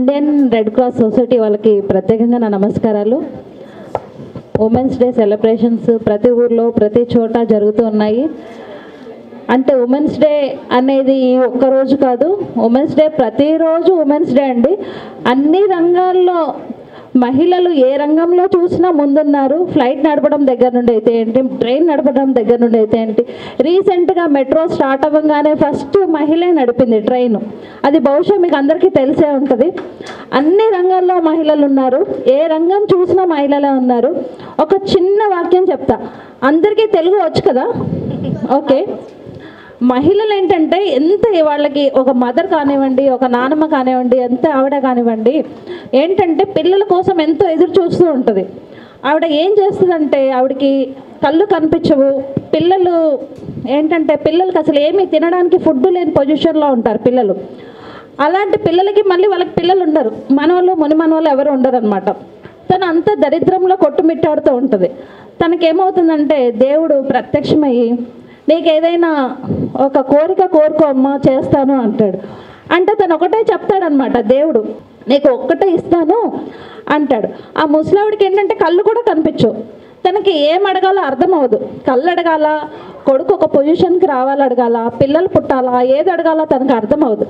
Indian red cross society వాళ్ళకి ప్రత్యేకంగా నా నమస్కారాలు. ఉమెన్స్ డే సెలబ్రేషన్స్ ప్రతి ఊర్లో ప్రతి చోట జరుగుతూ ఉన్నాయి. అంటే ఉమెన్స్ డే అనేది ఒక్కరోజు కాదు, ఉమెన్స్ డే ప్రతిరోజు ఉమెన్స్ డే అండి. అన్ని రంగాల్లో మహిళలు ఏ రంగంలో చూసినా ముందున్నారు. ఫ్లైట్ నడపడం దగ్గర నుండి అయితే ఏంటి, ట్రైన్ నడపడం దగ్గర నుండి అయితే ఏంటి, రీసెంట్గా మెట్రో స్టార్ట్ అవ్వగానే ఫస్ట్ మహిళే నడిపింది ట్రైన్. అది బహుశా మీకు అందరికీ తెలిసే ఉంటుంది. అన్ని రంగాల్లో మహిళలు ఉన్నారు, ఏ రంగం చూసినా మహిళలే ఉన్నారు. ఒక చిన్న వాక్యం చెప్తా, అందరికీ తెలుగు వచ్చు కదా, ఓకే. మహిళలు ఏంటంటే ఎంత వాళ్ళకి ఒక మదర్ కానివ్వండి, ఒక నానమ్మ కానివ్వండి, ఎంత ఆవిడ కానివ్వండి, ఏంటంటే పిల్లల కోసం ఎంతో ఎదురు చూస్తూ ఉంటుంది. ఆవిడ ఏం చేస్తుందంటే ఆవిడకి కళ్ళు కనిపించవు, పిల్లలు ఏంటంటే పిల్లలకి అసలు ఏమీ తినడానికి ఫుడ్ లేని పొజిషన్లో ఉంటారు పిల్లలు. అలాంటి పిల్లలకి మళ్ళీ వాళ్ళకి పిల్లలు ఉండరు, మనవాళ్ళు మునిమనవాళ్ళు ఎవరు ఉండరు అనమాట. తను అంత దరిద్రంలో కొట్టుమిట్టాడుతూ ఉంటుంది. తనకేమవుతుందంటే దేవుడు ప్రత్యక్షమయ్యి నీకు ఏదైనా ఒక కోరిక కోరుకో అమ్మా చేస్తాను అంటాడు. అంటే తను ఒకటే చెప్తాడనమాట, దేవుడు నీకు ఒక్కటే ఇస్తాను అంటాడు. ఆ ముసలావిడికి ఏంటంటే కళ్ళు కూడా కనిపించవు, తనకి ఏం అడగాలో అర్థం అవ్వదు. కళ్ళు అడగాల, కొడుకు ఒక పొజిషన్కి రావాలి అడగాల, పిల్లలు పుట్టాలా, ఏది అడగాలో తనకు అర్థం అవ్వదు.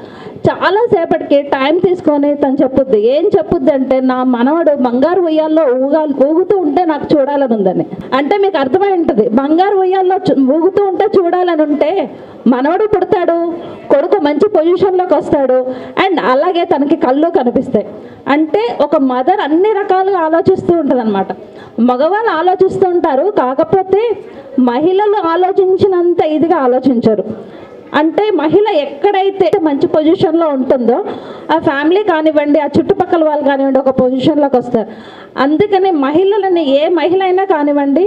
చాలాసేపటికి టైం తీసుకొని తను చెప్పుద్ది. ఏం చెప్పుద్ది అంటే నా మనవడు బంగారు ఉయ్యాల్లో ఊగుతూ ఉంటే నాకు చూడాలని ఉందని. అంటే మీకు అర్థమై ఉంటుంది, బంగారు ఉయ్యాల్లో ఊగుతూ ఉంటే చూడాలని ఉంటే మనవడు పుడతాడు, కొడుకు మంచి పొజిషన్లోకి వస్తాడు, అండ్ అలాగే తనకి కళ్ళు కనిపిస్తాయి. అంటే ఒక మదర్ అన్ని రకాలుగా ఆలోచిస్తూ ఉంటుంది అనమాట. మగవాళ్ళు ఆలోచిస్తూ ఉంటారు, కాకపోతే మహిళలు ఆలోచించినంత ఇదిగా ఆలోచించరు. అంటే మహిళ ఎక్కడైతే మంచి పొజిషన్లో ఉంటుందో ఆ ఫ్యామిలీ కానివ్వండి, ఆ చుట్టుపక్కల వాళ్ళు కానివ్వండి ఒక పొజిషన్లోకి వస్తారు. అందుకని మహిళలని ఏ మహిళ అయినా కానివ్వండి,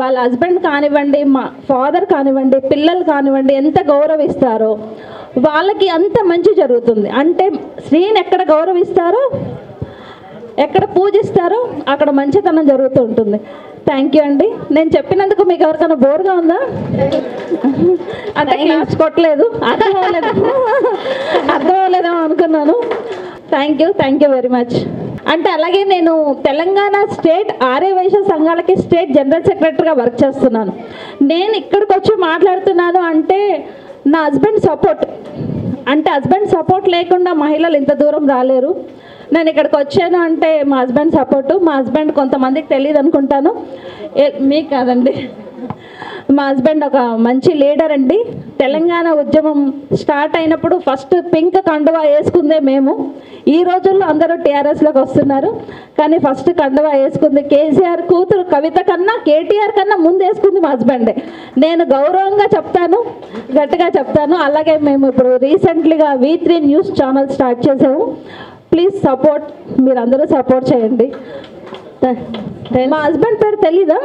వాళ్ళ హస్బెండ్ కానివ్వండి, మా ఫాదర్ కానివ్వండి, పిల్లలు కానివ్వండి ఎంత గౌరవిస్తారో వాళ్ళకి అంత మంచి జరుగుతుంది. అంటే స్త్రీని ఎక్కడ గౌరవిస్తారో, ఎక్కడ పూజిస్తారో అక్కడ మంచితనం జరుగుతూ ఉంటుంది. థ్యాంక్ యూ అండి. నేను చెప్పినందుకు మీకు ఎవరికైనా బోర్గా ఉందా? అంటే క్లాస్ కొట్టలేదు, అర్థమవలేదేమో అనుకున్నాను. Thank you very much. అంటే అలాగే నేను తెలంగాణ స్టేట్ ఆర్య వైశ్య సంఘాలకి స్టేట్ జనరల్ సెక్రటరీగా వర్క్ చేస్తున్నాను. నేను ఇక్కడికి వచ్చి మాట్లాడుతున్నాను అంటే నా హస్బెండ్ సపోర్ట్. అంటే హస్బెండ్ సపోర్ట్ లేకుండా మహిళలు ఇంత దూరం రాలేరు. నేను ఇక్కడికి వచ్చాను అంటే మా హస్బెండ్ సపోర్టు. మా హస్బెండ్ కొంతమందికి తెలియదు అనుకుంటాను, మీకు కాదండి, మా హస్బెండ్ ఒక మంచి లీడర్ అండి. తెలంగాణ ఉద్యమం స్టార్ట్ అయినప్పుడు ఫస్ట్ పింక్ కండువా వేసుకుందే మేము. ఈ రోజుల్లో అందరూ టీఆర్ఎస్లోకి వస్తున్నారు, కానీ ఫస్ట్ కండువా వేసుకుంది కేసీఆర్ కూతురు కవిత కన్నా, కేటీఆర్ కన్నా ముందు వేసుకుంది మా హస్బెండే. నేను గౌరవంగా చెప్తాను, గట్టిగా చెప్తాను. అలాగే మేము ఇప్పుడు రీసెంట్లీగా V3 న్యూస్ ఛానల్ స్టార్ట్ చేసాము. ప్లీజ్ సపోర్ట్, మీరందరూ సపోర్ట్ చేయండి. మా హస్బెండ్ పేరు తెలీదా?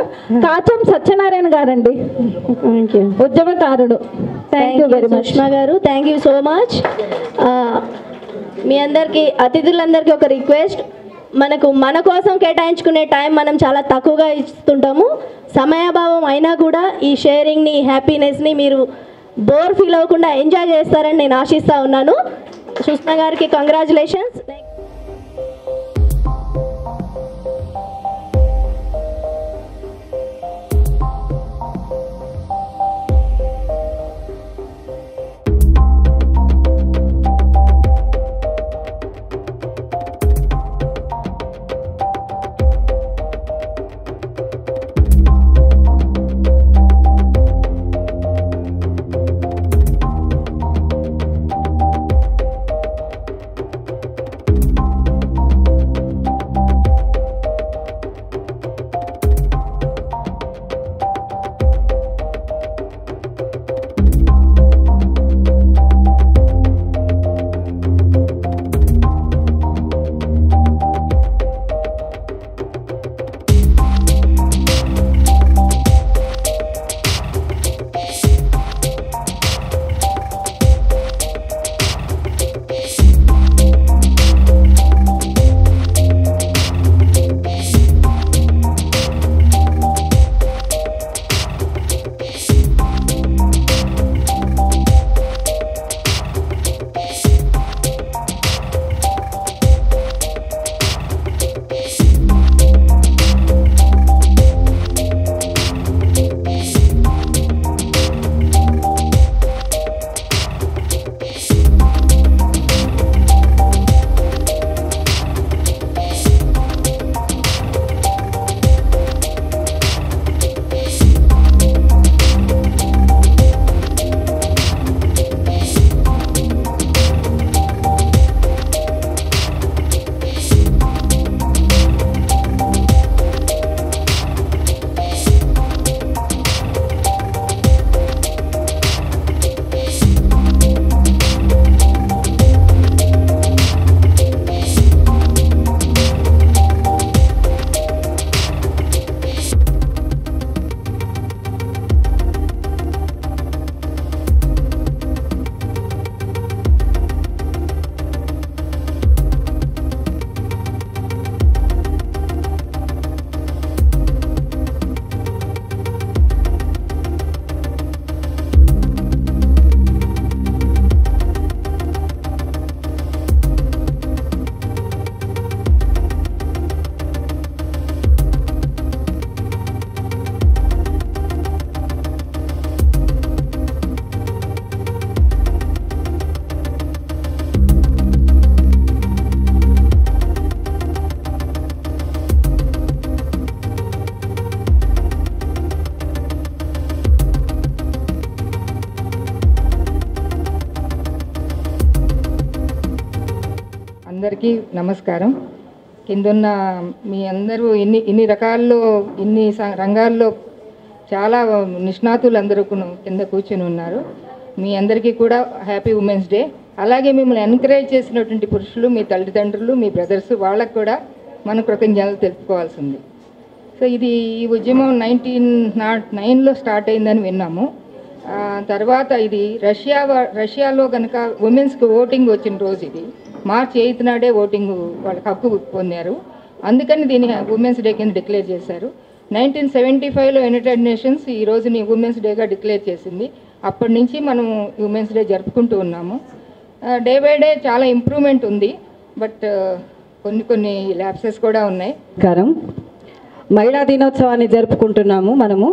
కాచం సత్యనారాయణ గారండి, ఉద్యమకారుడు. Thank you very much Sushma గారు, థ్యాంక్ యూ సో మచ్. మీ అందరికీ అతిథులందరికీ ఒక రిక్వెస్ట్, మన కోసం కేటాయించుకునే టైం మనం చాలా తక్కువగా ఇస్తుంటాము. సమయాభావం అయినా కూడా ఈ షేరింగ్ని, హ్యాపీనెస్ని మీరు బోర్ ఫీల్ అవ్వకుండా ఎంజాయ్ చేస్తారని నేను ఆశిస్తూ ఉన్నాను. సుష్మా గారికి కంగ్రాచులేషన్స్. అందరికీ నమస్కారం. కిందున్న మీ అందరూ ఇన్ని రకాల్లో రంగాల్లో చాలా నిష్ణాతులు అందరూ కింద కూర్చొని ఉన్నారు. మీ అందరికీ కూడా హ్యాపీ ఉమెన్స్ డే. అలాగే మిమ్మల్ని ఎంకరేజ్ చేసినటువంటి పురుషులు, మీ తల్లిదండ్రులు, మీ బ్రదర్స్, వాళ్ళకు కూడా మన కృతజ్ఞతలు తెలుపుకోవాల్సి ఉంది. సో ఈ ఉద్యమం 1909లో స్టార్ట్ అయిందని విన్నాము. తర్వాత ఇది రష్యాలో కనుక ఉమెన్స్కి ఓటింగ్ వచ్చిన రోజు ఇది మార్చ్ 8 నాడే ఓటింగ్ వాళ్ళకి హక్కు పొందారు. అందుకని దీన్ని ఉమెన్స్ డే కింద డిక్లేర్ చేశారు. 1975లో యునైటెడ్ నేషన్స్ ఈ రోజుని ఉమెన్స్ డేగా డిక్లేర్ చేసింది. అప్పటి నుంచి మనం ఉమెన్స్ డే జరుపుకుంటూ ఉన్నాము. డే బై డే చాలా ఇంప్రూవ్మెంట్ ఉంది, బట్ కొన్ని ల్యాప్సెస్ కూడా ఉన్నాయి. మహిళా దినోత్సవాన్ని జరుపుకుంటున్నాము మనము.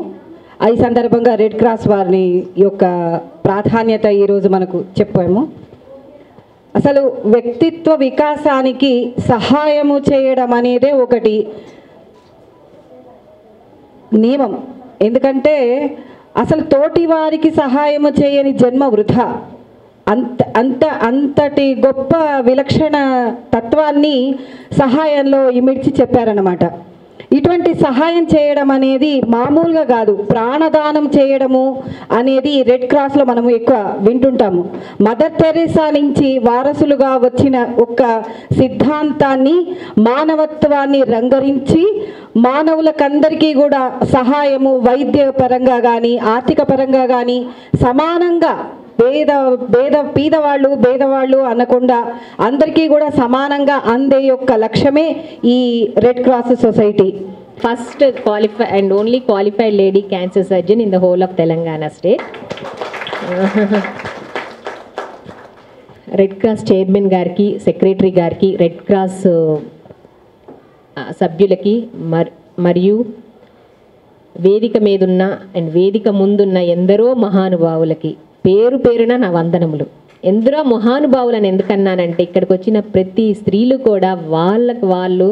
ఈ సందర్భంగా రెడ్ క్రాస్ వారిని యొక్క ప్రాధాన్యత ఈరోజు మనకు చెప్పాము. అసలు వ్యక్తిత్వ వికాసానికి సహాయము చేయడం అనేదే ఒకటి నియమం. ఎందుకంటే అసలు తోటి వారికి సహాయము చేయని జన్మ వృధా. అంతటి గొప్ప విలక్షణ తత్వాన్ని సహాయంలో ఇమిడ్చి చెప్పారన్నమాట. ఇటువంటి సహాయం చేయడం అనేది మామూలుగా కాదు, ప్రాణదానం చేయడము అనేది రెడ్ క్రాస్లో మనము ఎక్కువ వింటుంటాము. మదర్ తెరెసా నుంచి వారసులుగా వచ్చిన ఒక సిద్ధాంతాన్ని, మానవత్వాన్ని రంగరించి మానవులకందరికీ కూడా సహాయము వైద్య పరంగా కానీ ఆర్థిక పరంగా కానీ సమానంగా పేదవాళ్ళు అనకుండా అందరికీ కూడా సమానంగా అందే యొక్క లక్ష్యమే ఈ red cross society. First qualified and only qualified lady cancer surgeon in the whole of Telangana state. Red cross chairman గారికి, సెక్రటరీ గారికి, రెడ్ క్రాస్ సభ్యులకి మరియు వేదిక మీదున్న అండ్ వేదిక ముందున్న ఎందరో మహానుభావులకి పేరు పేరున నా వందనములు. ఎందరో మహానుభావులను ఎందుకన్నానంటే ఇక్కడికి వచ్చిన ప్రతి స్త్రీలు కూడా వాళ్ళకు వాళ్ళు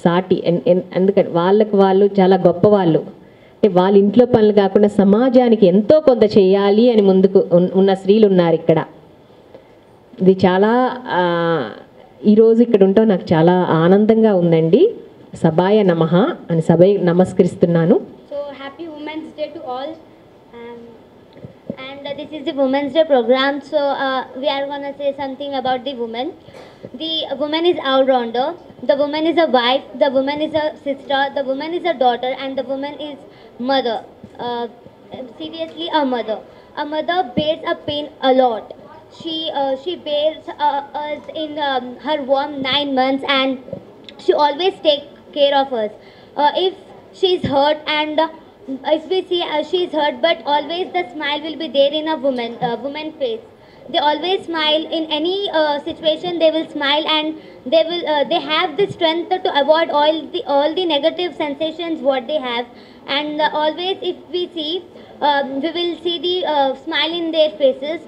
సాటి, అందుకని వాళ్ళకు వాళ్ళు చాలా గొప్పవాళ్ళు. అంటే వాళ్ళ ఇంట్లో పనులు కాకుండా సమాజానికి ఎంతో కొంత చేయాలి అని ముందుకు ఉన్న స్త్రీలు ఉన్నారు ఇక్కడ. ఇది చాలా ఈరోజు ఇక్కడ ఉంటాం నాకు చాలా ఆనందంగా ఉందండి. సభాయ నమః అని సభ నమస్కరిస్తున్నాను. So happy women's day to all. And this is the Women's Day program, so we are going to say something about the woman. The woman is all-rounder. The woman is a wife. The woman is a sister. The woman is a daughter, and the woman is mother. Seriously, a mother. A mother bears a pain a lot. She bears us in her womb 9 months, and she always takes care of us. If she's hurt and if we see she's hurt, but always the smile will be there in a woman face. They always smile in any situation. They will smile, and they have the strength to avoid all the negative sensations what they have. And always if we see, we will see the smile in their faces.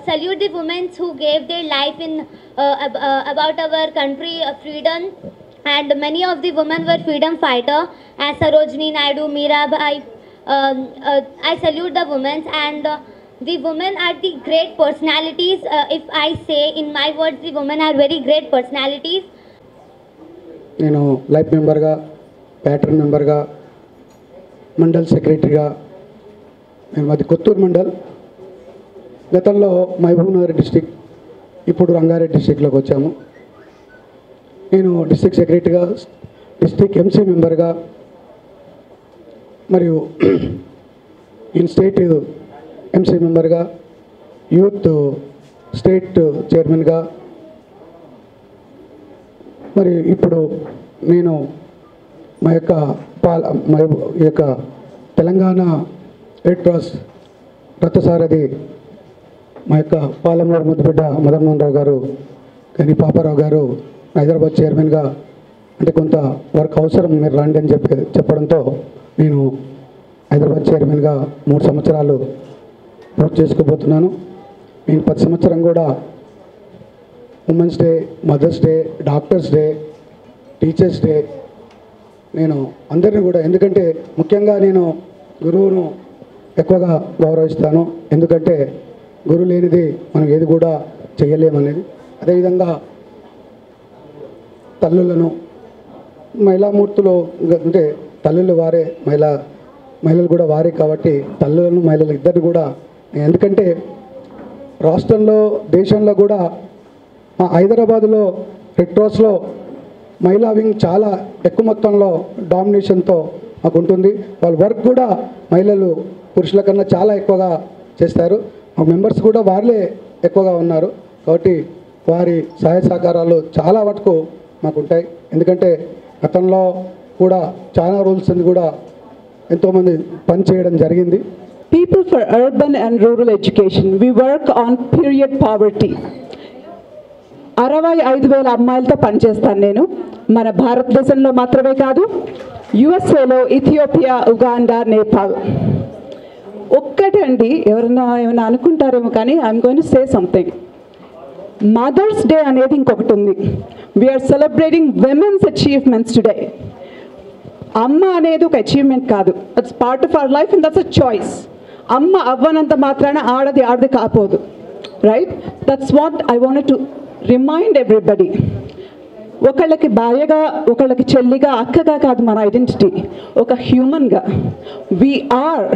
Salute the women who gave their life in about our country freedom. And many of the women were freedom fighter, as Sarojini Naidu, Mirabai. I salute the women, and the women are the great personalities. If I say in my words, the women are very great personalities. నేను life మెంబర్గా, pattern మెంబర్గా, మండల్ సెక్రటరీగా, నేను మాది కొత్తూరు మండల్. గతంలో Mahabubnagar district, ఇప్పుడు రంగారెడ్డి డిస్టిక్లోకి వచ్చాము. నేను డిస్ట్రిక్ట్ సెక్రటరీగా, డిస్ట్రిక్ట్ ఎంసీ మెంబర్గా మరియు ఇన్ స్టేట్ ఎంసీ మెంబర్గా, యూత్ స్టేట్ చైర్మన్గా, మరి ఇప్పుడు నేను మా యొక్క తెలంగాణ రెడ్ క్రాస్ రథసారథి మా యొక్క పాలమూరు ముద్దుబిడ్డ మదన్ మోహన్ రావు గారు, కానీ పాపారావు గారు హైదరాబాద్ చైర్మన్గా, అంటే కొంత వర్క్ అవసరం మీరు రండి అని చెప్పడంతో నేను హైదరాబాద్ చైర్మన్గా 3 సంవత్సరాలు పూర్తి చేసుకోబోతున్నాను. నేను 10 సంవత్సరం కూడా women's day, mother's day, doctors' day, teachers' day, నేను అందరినీ కూడా, ఎందుకంటే ముఖ్యంగా నేను గురువును ఎక్కువగా గౌరవిస్తాను. ఎందుకంటే గురువు లేనిది మనం ఏది కూడా చేయలేమనేది. అదేవిధంగా తల్లులను, మహిళామూర్తులు అంటే తల్లులు వారే, మహిళలు కూడా వారే కాబట్టి తల్లులను మహిళలు ఇద్దరు కూడా, ఎందుకంటే రాష్ట్రంలో దేశంలో కూడా మా హైదరాబాదులో రెడ్ క్రాస్లో మహిళా వింగ్ చాలా ఎక్కువ మొత్తంలో డామినేషన్తో మాకు ఉంటుంది. వాళ్ళ వర్క్ కూడా మహిళలు పురుషుల కన్నా చాలా ఎక్కువగా చేస్తారు. మా మెంబర్స్ కూడా వాళ్ళే ఎక్కువగా ఉన్నారు కాబట్టి వారి సహాయ సహకారాలు చాలా మటుకు మాకు ఉంటాయి. ఎందుకంటే గతంలో కూడా చాలా రూల్స్ కూడా ఎంతోమంది పని చేయడం జరిగింది. People for urban and rural education, we work on period poverty. 65,000 అమ్మాయిలతో పనిచేస్తాను నేను. మన భారతదేశంలో మాత్రమే కాదు, యుఎస్ఏలో, ఇథియోపియా, ఉగాండా, నేపాల్. ఒక్కటండి, ఏమైనా అనుకుంటారేమో కానీ I'm going to say something. Mother's Day అనేది ఇంకొకటి ఉంది. We're celebrating women's achievements today. అమ్మ అనేది ఒక అచీవ్మెంట్ కాదు, that's part of our life and that's a choice. అమ్మ అవ్వనంత మాత్రాన ఆడది కాపోదు, right? That's what I wanted to remind everybody. ఒకళ్ళకి భార్యగా, ఒకళ్ళకి చెల్లిగా, అక్కగా కాదు మన ఐడెంటిటీ, ఒక హ్యూమన్గా. We're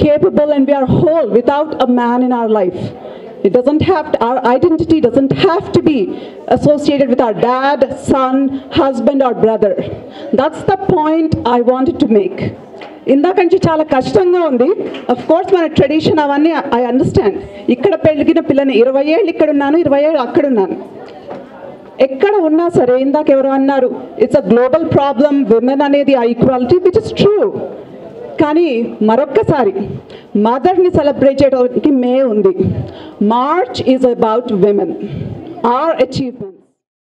capable and we are whole without a man in our life. It doesn't have to, our identity doesn't have to be associated with our dad, son, husband or brother. That's the point I wanted to make. ఇందాక నుంచి చాలా కష్టంగా ఉంది. Of course మన tradition అవన్నీ I understand. ఇక్కడ పెరిగిన పిల్లని 20 ఏళ్ళు ఇక్కడ ఉన్నాను, 20 ఏళ్ళు అక్కడ ఉన్నాను. ఎక్కడ ఉన్నా సరే, ఇందాక ఎవరో అన్నారు it's a global problem women అనేది ఆ ఈక్వాలిటీ, విచ్ ఇస్ ట్రూ. కానీ మరొక్కసారి మదర్ని సెలబ్రేట్ చేయడానికి మే ఉంది. March is about women, our achievements.